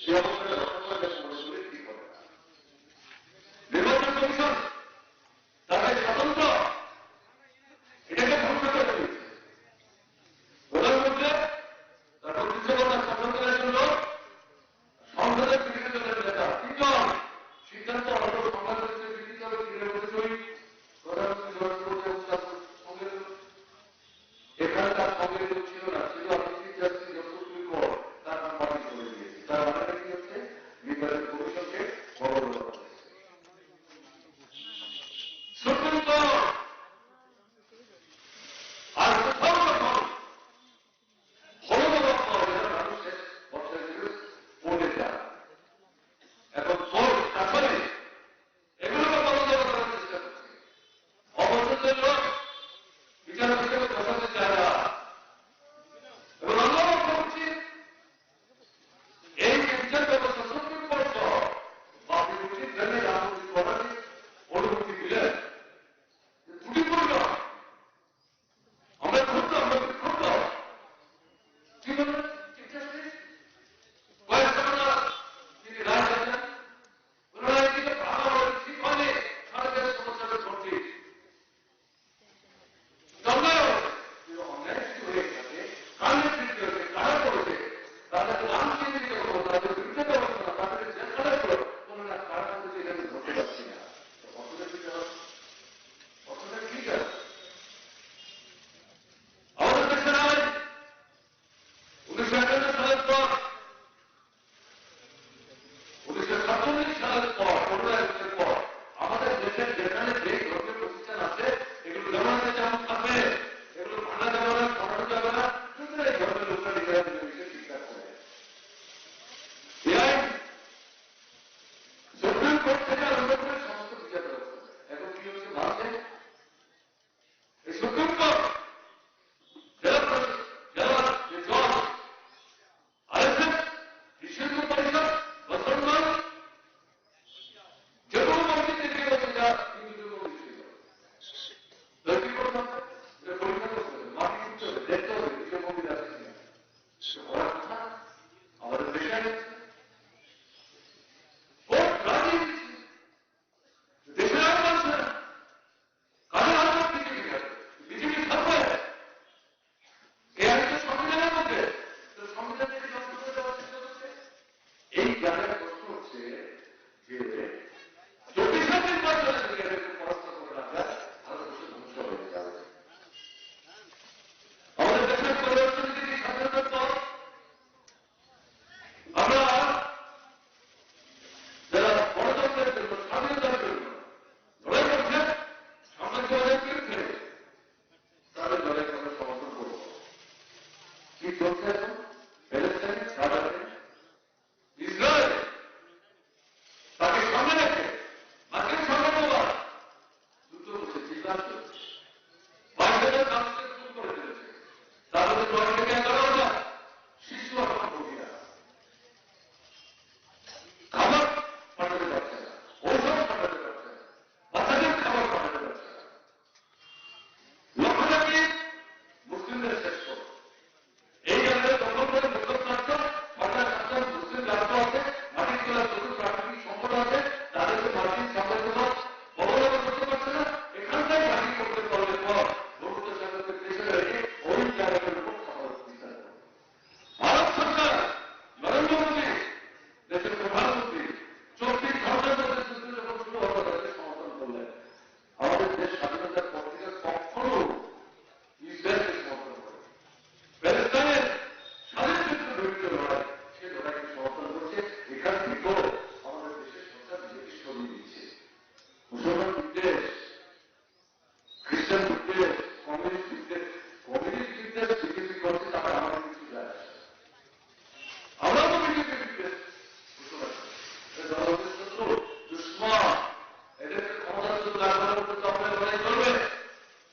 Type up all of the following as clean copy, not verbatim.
এই অবস্থাটা বর্তমানে দেশ মনে করলে ঠিক হবে না। নির্বাচন কমিশন তাদের স্বাতন্ত্র এটাকে ধ্বংস করে দিয়েছে। প্রধানমন্ত্রী তার প্রতিষ্ঠাপনার স্বাতন্ত্রের জন্য সংসদের বিরোধী দলের নেতা তিনজন সিদ্ধান্ত হল বাংলাদেশের বিরোধী দলের তৃণমূল প্রধানমন্ত্রী সঙ্গে এখানে তার সঙ্গে ছিল না, ছিল সুপ্রিম কোর্ট তার নাম বাতিল করে দিয়েছে। তার মানে কি হচ্ছে নির্বাচন কমিশনকে বড় বড় সুপ্রিম কোর্ট আর কোথাও যখন হলো মানুষের পড়ে যায় এখন কোর্ট আসলে এগুলোকে বন্ধ করার চেষ্টা করছে। অপছন্দের লোক বিচারপতিকে বসাতে চায় না এবং আমরা লক্ষ্য করছি এই বিচার ব্যবস্থা সুপ্রিম কোর্ট সহ বাকি উচিত জেনে রাজনীতি করার অনুমতি দিলেন ত্রুটিপূর্ণ। আমরা ক্ষুব্ধ কি বলবেন কয়েক ঘটনা তিনি রায় দিলেন পুনরায় দিকে ভালো ঠিক হয়নি সরকারের সমস্যাটা ঘটছে অন্যায় হয়ে গেছে কারণের সৃষ্টি হয়েছে কারা করেছে তাদের নাম চিহ্নিত করবো তাদের বিরুদ্ধে ব্যবস্থা না তাদের যে কারা করো কোনো না কারা করছে এটা আমি ধরতে পারছি না। অসুবিধা ঠিক আছে অসুবিধা ঠিক আছে আমাদের দেশের আইন 1951 সালের পর 1947 সালের পর 15 আগস্টের পর আমাদের দেশের যেখানে যে ধর্মীয় প্রতিষ্ঠান আছে এগুলো জমাতে যেমন থাকবে এগুলো ভাঙা যাবে না কমানো যাবে না কিন্তু এই ধর্মের লোকরা নিজেরা মিলেমিশে ঠিকঠাক করে। এই আইন সুপ্রিম কোর্ট থেকে আরম্ভ করে সমস্ত বিচার ব্যবস্থা এখন কি হচ্ছে ভারতে এই সুপ্রিম কোর্ট জেলার যে জজ আইএসএফ বিশেষজ্ঞ পরিষদ মুসলমান যে কোনো মসজিদে গিয়ে বলছে যা হিন্দুদের মন্দির ছিল কি করতে হবে পরীক্ষা করতে হবে মাটি করতে হবে দেখতে হবে কিছু মন্দির আছে কিনা ওরা কথা আমাদের দেশে দেশের আইন মানছে না কাজের হাত বিজেপি আছে বিজেপি থাকবে এই আইনটা সংবিধানের মধ্যে সংবিধান থেকে ধ্বংস করে দেওয়ার চেষ্টা করছে। এই জায়গায় প্রশ্ন হচ্ছে যে 24 নির্বাচনে যদি এদেরকে পরাস্ত করে রাখা ভারতবর্ষ ধ্বংস হয়ে যাবে। আমাদের দেশের পরিবর্তন যদি স্বাধীনতার পর আমরা যারা গণতন্ত্রের জন্য স্বাধীনতার জন্য লড়াই করছে সাম্রাজ্যবাদের বিরুদ্ধে তাদের লড়াইকে আমরা সমর্থন করব। কি চলছে এখন প্যালেস্টাইন গাজাতে ইসরায়েল তাকে সামনে রেখে মার্কিন সাম্রাজ্যবাদ যুদ্ধ করছে চিৎকার চলছে 22,000 মানুষকে খুন করে ফেলেছে তার মধ্যে 9 থেকে 11,000 শিশু আর মহিলা খাবার পাঠাতে পারছে না ঔষধ পাঠাতে পারছে না বাচ্চাদের খাবার পাঠাতে পারছে না লক্ষ্যটাকে মুসলিমদের শেষ করো। এই জায়গায় দখল করে মুসলিম রাষ্ট্র সরকার রাষ্ট্র মুসলিম রাষ্ট্র আছে মাটির তোলার প্রচুর প্রাকৃতিক সম্পদ আছে তাদেরকে মার্কিন সাম্রাজ্যবাদ অবলম্বন করতে পারছে না এখানটাই ঘাঁটি করতে পারলে পর ভবিষ্যৎ সাগরকে দেশে রেখে ওই জায়গাটার উপর খাবার বিচার করবে। ভারত সরকার নরেন্দ্র মোদী দেশের প্রধানমন্ত্রী 24 ঘন্টার মধ্যে যুদ্ধ যখন শুরু হলো তাদের সমর্থন করলেন। আমাদের দেশ স্বাধীনতার পর থেকে কখনো ইসরায়েলকে সমর্থন করে প্যালেস্টাইনের স্বাধীন যুদ্ধ ধৈর্য লড়াই সে লড়াইকে সমর্থন করছে। এখান থেকেও আমাদের দেশের সরকার বিজেপি সরিয়ে দিচ্ছে। মুসলমান বিদ্বেষ খ্রিস্টান বিদ্বেষ কমিউনিস্ট বিদ্বেষ বিজেপি করছে তারা আমাদের কিছু যায় আসে আমরা তো বিজেপি বিদ্বেষ জনগণের শত্রু দুশ্মন এদেরকে ক্ষমতার জন্য লাগানোর উপর চাপে লড়াই করবে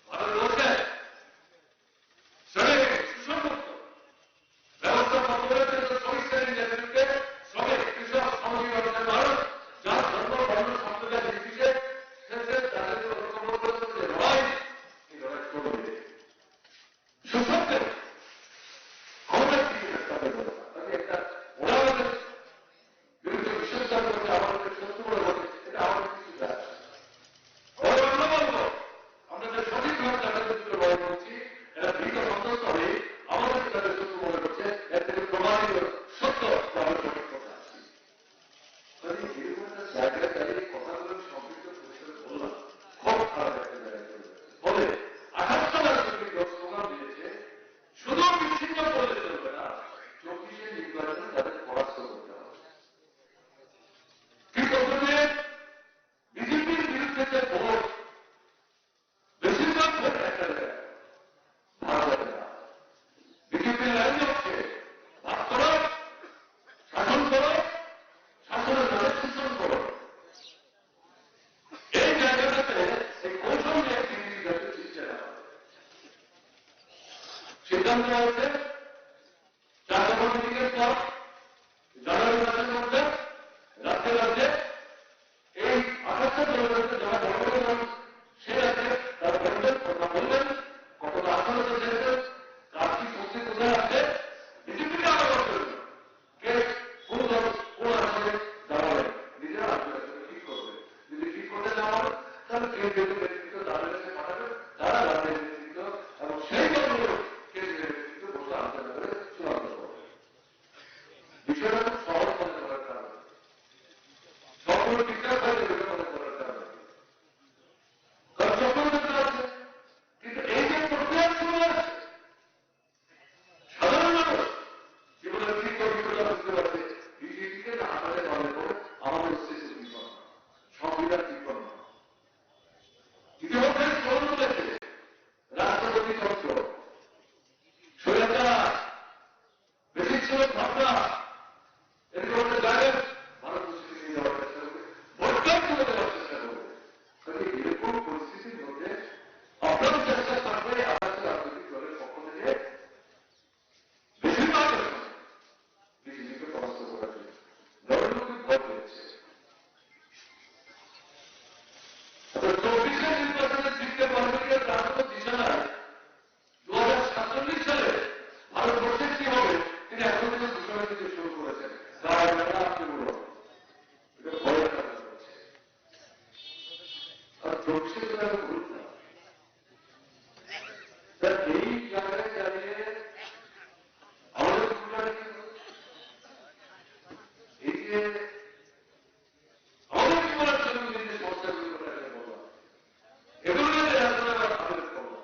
ভারত বলছে সেটা সুসংগত ব্যবস্থা বন্ধ করে শ্রমিক শ্রেণীর বিরুদ্ধে শ্রমিক কৃষক শ্রমিক কখনো ঠিকঠাক হয়তো এটা মনে করার কারণ কারণ চক্রবর্তী আছে, কিন্তু এই যে প্রক্রিয়া চলে আসছে সাধারণ মানুষ জীবনে কি করবে বুঝতে পারছে বিজেপিকে না আমাদের দলের করে আমাদের শেষে বিপন্ন সংবিধান বিপন্ন ইতিমধ্যে চলন করেছে রাষ্ট্রপতি তন্ত্র স্বৈরাচার বেশিক ছিল ভাবনা এরকম একটা জায়গায় ভারতবর্ষকে নিয়ে যাওয়ার চেষ্টা করবে, ভোটটাও তুলে দেওয়ার চেষ্টা করবে। তাহলে এরকম পরিস্থিতির মধ্যে আপনার চেষ্টা থাকবে আমাদের রাজনৈতিক দলের পক্ষ থেকে বেশিরভাগ বিজেপিকে পরাস্ত করার জন্য দলের লোকের ভয় পেয়েছে। 24 নির্বাচনে জিততে পারবে কিনা তার কোনো দিশা নাই। 2047 সালে ভারতবর্ষের কি হবে তিনি এখন থেকে ঘোষণা দিতে শুরু করেছেন। আপনিমূলক এটা ভয়ের কাজ করছে। আর 24 সালে ভুল না, এই জায়গায় দাঁড়িয়ে আমাদের এই যে আমাদের জীবনের জন্য যে সমস্যাগুলি বললাম এগুলো আমাদের করলাম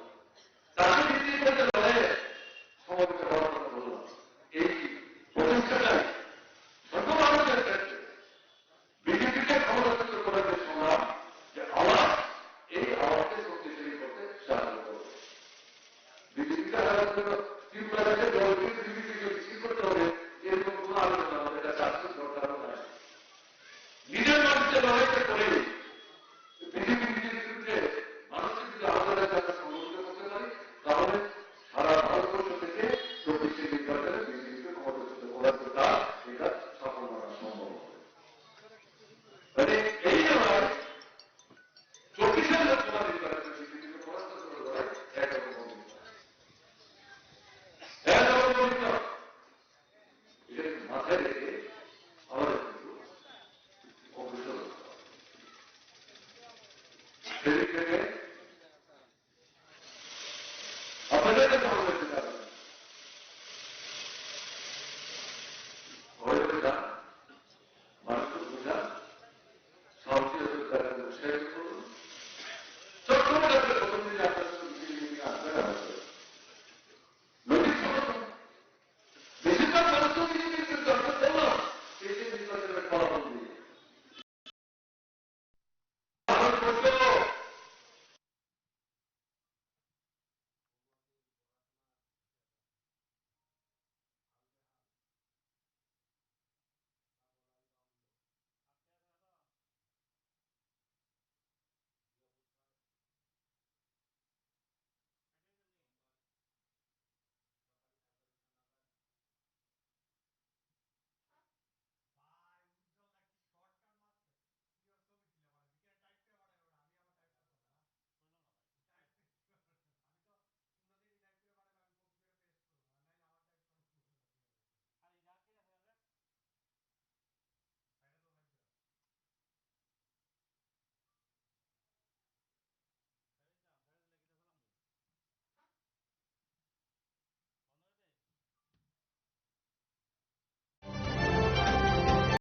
তাকে ভিত্তি করে লড়াইয়ে সমাবেশ হওয়ার কথা বললাম। এই প্রচেষ্টাটাই সর্ব মানুষের ক্ষেত্রে বিজেপিকে ক্ষমতাচ্যুত করার যে সংগ্রাম, যে আওয়াজ, এই আওয়াজকে শক্তিশালী করতে সাহায্য করবে। বিজেপিকে হারানোর জন্য ত্রিপুরাকে দলকে বিজেপিকে মিছিল করতে হবে এরকম কোন আলোচনা আমাদের কাছে আসতে দরকার নাই। নিজের মানুষের লড়াইটা করে বিজেপির বিরুদ্ধে মানুষের যদি আলোচনার কাছে সংগঠিত করতে পারি তাহলে সারা ভারতবর্ষ থেকে 24 নির্বাচনে বিজেপিকে ক্ষমতাচ্যুত করার কাজ এটা সফল করা সম্ভব হবে। মানে এই লড়াই 24 লোকসভা নির্বাচনে বিজেপিকে পরাস্ত করার লড়াই একরকম এটা মাথায় রেখে আমাদের কিন্তু অগ্রসর সেদিক থেকে আপনাদের কাছে আমাদের চিন্তা করেন ঘরে ঘরে যান, মানুষকে বোঝান, সাহসী তারা উৎসাহিত করুন। সবসময় আপনার প্রথম দিনে আপনার সঙ্গে আসবে না নদীর সমর্থন বেশিরভাগ মানুষও বিজেপির দর্শক বললাম সেই যে নির্বাচনের ফলাফল